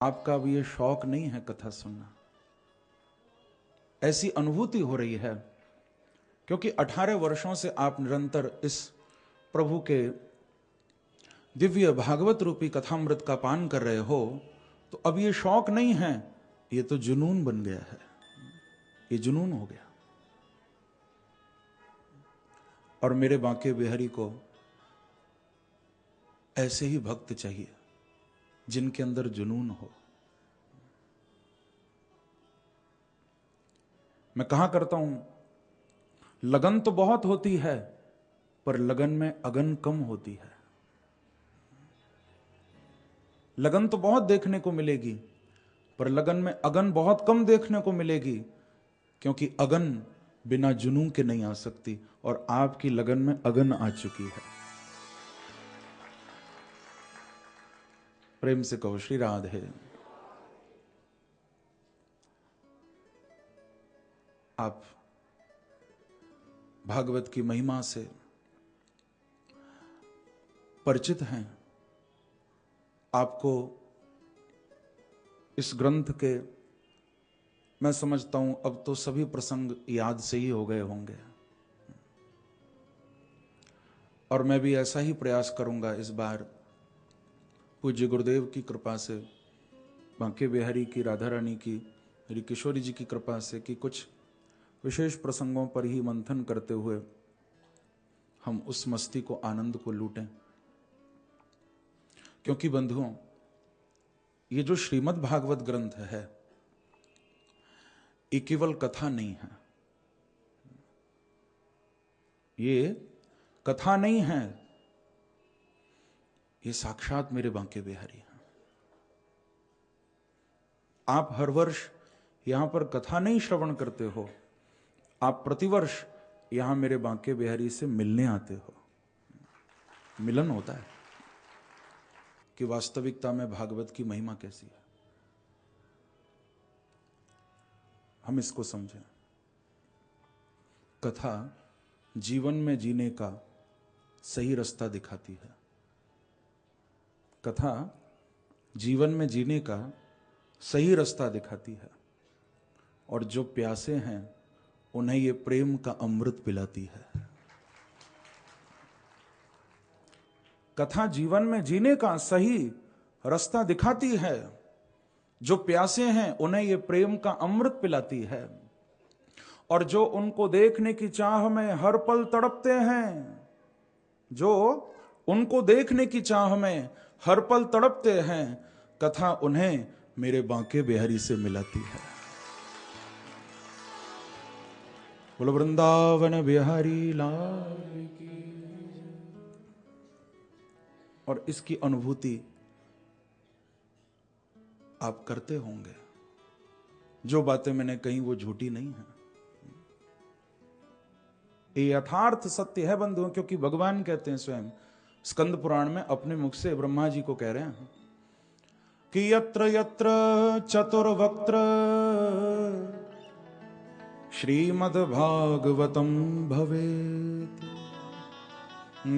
आपका अब ये शौक नहीं है कथा सुनना, ऐसी अनुभूति हो रही है क्योंकि 18 वर्षों से आप निरंतर इस प्रभु के दिव्य भागवत रूपी कथामृत का पान कर रहे हो। तो अब ये शौक नहीं है, ये तो जुनून बन गया है, ये जुनून हो गया। और मेरे बांके बिहारी को ऐसे ही भक्त चाहिए जिनके अंदर जुनून हो। मैं कहा करता हूं, लगन तो बहुत होती है पर लगन में अगन कम होती है। लगन तो बहुत देखने को मिलेगी पर लगन में अगन बहुत कम देखने को मिलेगी, क्योंकि अगन बिना जुनून के नहीं आ सकती और आपकी लगन में अगन आ चुकी है। प्रेम से कहो श्री राधे। आप भागवत की महिमा से परिचित हैं, आपको इस ग्रंथ के, मैं समझता हूं अब तो सभी प्रसंग याद से ही हो गए होंगे। और मैं भी ऐसा ही प्रयास करूंगा इस बार, पूज्य गुरुदेव की कृपा से, बांके बिहारी की, राधा रानी की, मेरी किशोरी जी की कृपा से, कि कुछ विशेष प्रसंगों पर ही मंथन करते हुए हम उस मस्ती को, आनंद को लूटें। क्योंकि बंधुओं, ये जो श्रीमद् भागवत ग्रंथ है ये केवल कथा नहीं है, ये कथा नहीं है, ये साक्षात मेरे बांके बिहारी हैं। आप हर वर्ष यहां पर कथा नहीं श्रवण करते हो, आप प्रतिवर्ष यहां मेरे बांके बिहारी से मिलने आते हो। मिलन होता है कि वास्तविकता में भागवत की महिमा कैसी है, हम इसको समझें। कथा जीवन में जीने का सही रास्ता दिखाती है। कथा जीवन में जीने का सही रास्ता दिखाती है और जो प्यासे हैं उन्हें ये प्रेम का अमृत पिलाती है। कथा जीवन में जीने का सही रास्ता दिखाती है, जो प्यासे हैं उन्हें ये प्रेम का अमृत पिलाती है, और जो उनको देखने की चाह में हर पल तड़पते हैं, जो उनको देखने की चाह में हर पल तड़पते हैं, कथा उन्हें मेरे बांके बिहारी से मिलाती है। बोलो वृंदावन बिहारी लाल की। और इसकी अनुभूति आप करते होंगे। जो बातें मैंने कही वो झूठी नहीं है, ये यथार्थ सत्य है बंधुओं। क्योंकि भगवान कहते हैं स्वयं स्कंद पुराण में, अपने मुख से ब्रह्मा जी को कह रहे हैं कि यत्र यत्र चतुर्वक्त्र श्रीमद् भागवतम भवेत्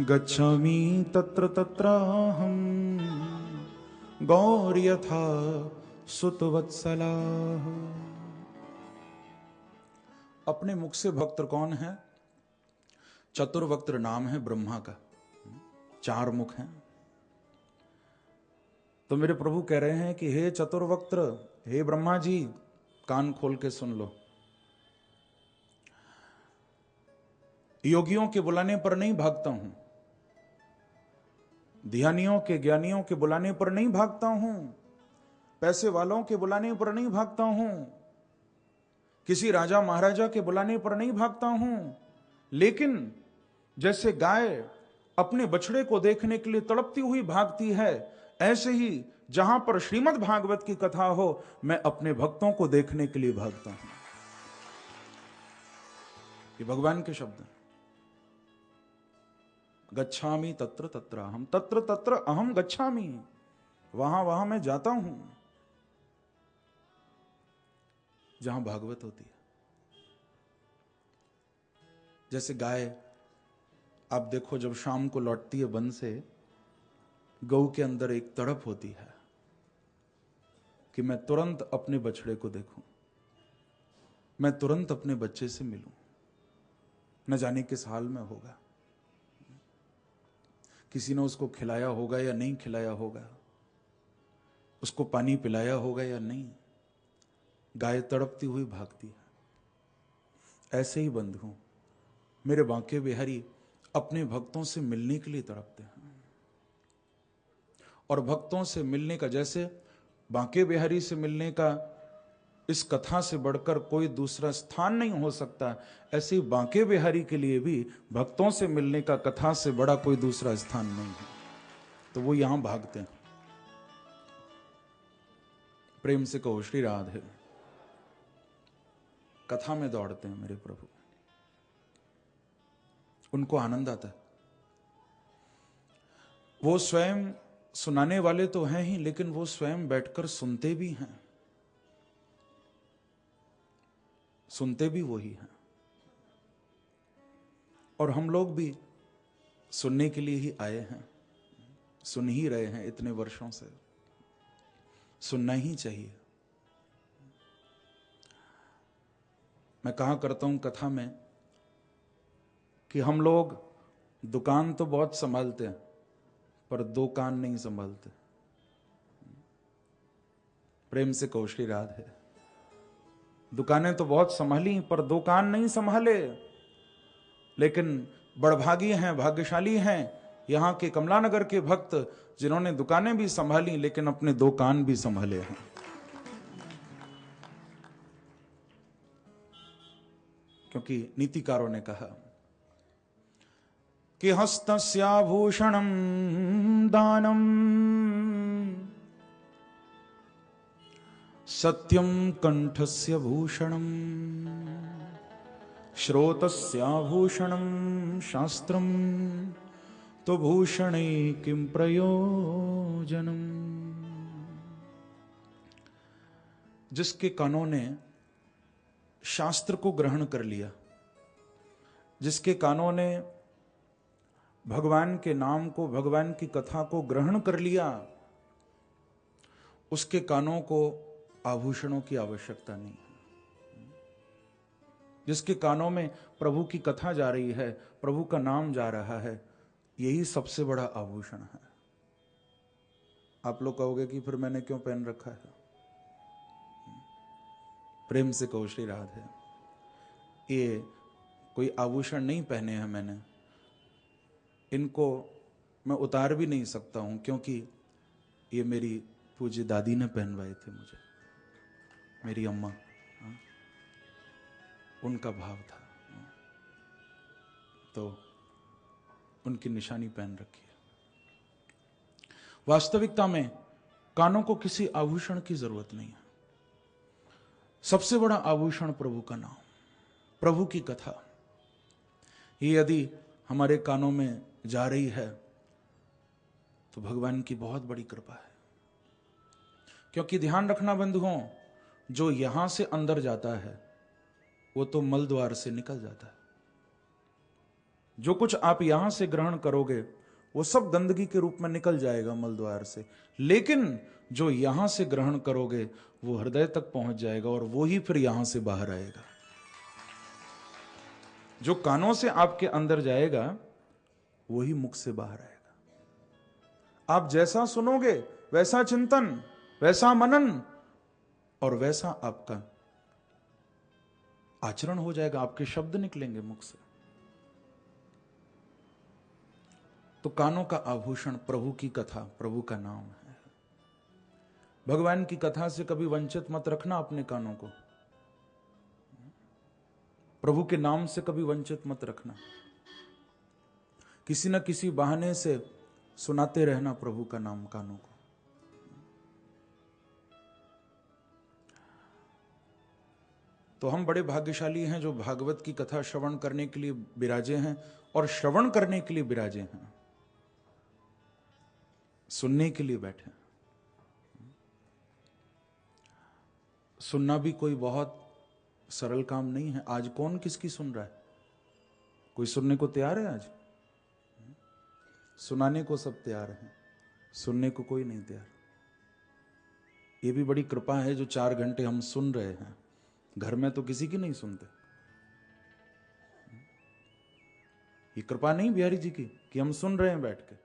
गच्छामि तत्र तत्राहं गौर्यथा सुतवत्सलाः। अपने मुख से भक्त कौन है? चतुर्वक्त्र नाम है ब्रह्मा का, 4 मुख हैं। तो मेरे प्रभु कह रहे हैं कि हे चतुर्वक्त्र, हे ब्रह्मा जी, कान खोल के सुन लो। योगियों के बुलाने पर नहीं भागता हूं, ध्यानियों के, ज्ञानियों के बुलाने पर नहीं भागता हूं, पैसे वालों के बुलाने पर नहीं भागता हूं, किसी राजा महाराजा के बुलाने पर नहीं भागता हूं। लेकिन जैसे गाय अपने बछड़े को देखने के लिए तड़पती हुई भागती है, ऐसे ही जहां पर श्रीमद् भागवत की कथा हो, मैं अपने भक्तों को देखने के लिए भागता हूं। ये भगवान के शब्द हैं। गच्छामि तत्र तत्र अहम, तत्र तत्र अहम गच्छामि, वहां वहां मैं जाता हूं जहां भागवत होती है। जैसे गाय, आप देखो जब शाम को लौटती है वन से, गऊ के अंदर एक तड़प होती है, कि मैं तुरंत अपने बछड़े को देखूं, मैं तुरंत अपने बच्चे से मिलूं। न जाने किस हाल में होगा, किसी ने उसको खिलाया होगा या नहीं खिलाया होगा, उसको पानी पिलाया होगा या नहीं। गाय तड़पती हुई भागती है। ऐसे ही बंधुओं, मेरे बांके बिहारी अपने भक्तों से मिलने के लिए तड़पते हैं। और भक्तों से मिलने का, जैसे बांके बिहारी से मिलने का इस कथा से बढ़कर कोई दूसरा स्थान नहीं हो सकता, ऐसे ही बांके बिहारी के लिए भी भक्तों से मिलने का कथा से बड़ा कोई दूसरा स्थान नहीं है। तो वो यहां भागते हैं। प्रेम से कहो श्री राधे। कथा में दौड़ते हैं मेरे प्रभु, उनको आनंद आता है। वो स्वयं सुनाने वाले तो हैं ही, लेकिन वो स्वयं बैठकर सुनते भी हैं, सुनते भी वही हैं। और हम लोग भी सुनने के लिए ही आए हैं, सुन ही रहे हैं इतने वर्षों से। सुनना ही चाहिए। मैं कहा करता हूं कथा में कि हम लोग दुकान तो बहुत संभालते हैं, पर दो कान नहीं संभालते। प्रेम से कहो श्री राधे। दुकानें तो बहुत संभाली, पर दो कान नहीं संभाले। लेकिन बड़भागी हैं, भाग्यशाली हैं यहां के कमलानगर के भक्त, जिन्होंने दुकानें भी संभाली लेकिन अपने दो कान भी संभाले हैं। क्योंकि नीतिकारों ने कहा कि हस्तस्याभूषणम दानम सत्यम कंठस्य भूषणम श्रोतस्याभूषणम शास्त्रम तो भूषणे किम प्रयोजनम। जिसके कानों ने शास्त्र को ग्रहण कर लिया, जिसके कानों ने भगवान के नाम को, भगवान की कथा को ग्रहण कर लिया, उसके कानों को आभूषणों की आवश्यकता नहीं। जिसके कानों में प्रभु की कथा जा रही है, प्रभु का नाम जा रहा है, यही सबसे बड़ा आभूषण है। आप लोग कहोगे कि फिर मैंने क्यों पहन रखा है? प्रेम से कहो श्री राधे। ये कोई आभूषण नहीं पहने हैं मैंने, इनको मैं उतार भी नहीं सकता हूं, क्योंकि ये मेरी पूज्य दादी ने पहनवाए थे मुझे, मेरी अम्मा, उनका भाव था, तो उनकी निशानी पहन रखी है। वास्तविकता में कानों को किसी आभूषण की जरूरत नहीं है। सबसे बड़ा आभूषण प्रभु का नाम, प्रभु की कथा। ये यदि हमारे कानों में जा रही है तो भगवान की बहुत बड़ी कृपा है। क्योंकि ध्यान रखना बंधुओं, जो यहां से अंदर जाता है वो तो मल द्वार से निकल जाता है। जो कुछ आप यहां से ग्रहण करोगे वो सब गंदगी के रूप में निकल जाएगा मल द्वार से, लेकिन जो यहां से ग्रहण करोगे वो हृदय तक पहुंच जाएगा और वो ही फिर यहां से बाहर आएगा। जो कानों से आपके अंदर जाएगा वही मुख से बाहर आएगा। आप जैसा सुनोगे वैसा चिंतन, वैसा मनन और वैसा आपका आचरण हो जाएगा, आपके शब्द निकलेंगे मुख से। तो कानों का आभूषण प्रभु की कथा, प्रभु का नाम है। भगवान की कथा से कभी वंचित मत रखना अपने कानों को, प्रभु के नाम से कभी वंचित मत रखना। किसी न किसी बहाने से सुनाते रहना प्रभु का नाम कानों को। तो हम बड़े भाग्यशाली हैं जो भागवत की कथा श्रवण करने के लिए विराजे हैं, और श्रवण करने के लिए विराजे हैं, सुनने के लिए बैठे। सुनना भी कोई बहुत सरल काम नहीं है। आज कौन किसकी सुन रहा है? कोई सुनने को तैयार है? आज सुनाने को सब तैयार हैं, सुनने को कोई नहीं तैयार। ये भी बड़ी कृपा है जो 4 घंटे हम सुन रहे हैं। घर में तो किसी की नहीं सुनते। ये कृपा नहीं बिहारी जी की कि हम सुन रहे हैं बैठ के।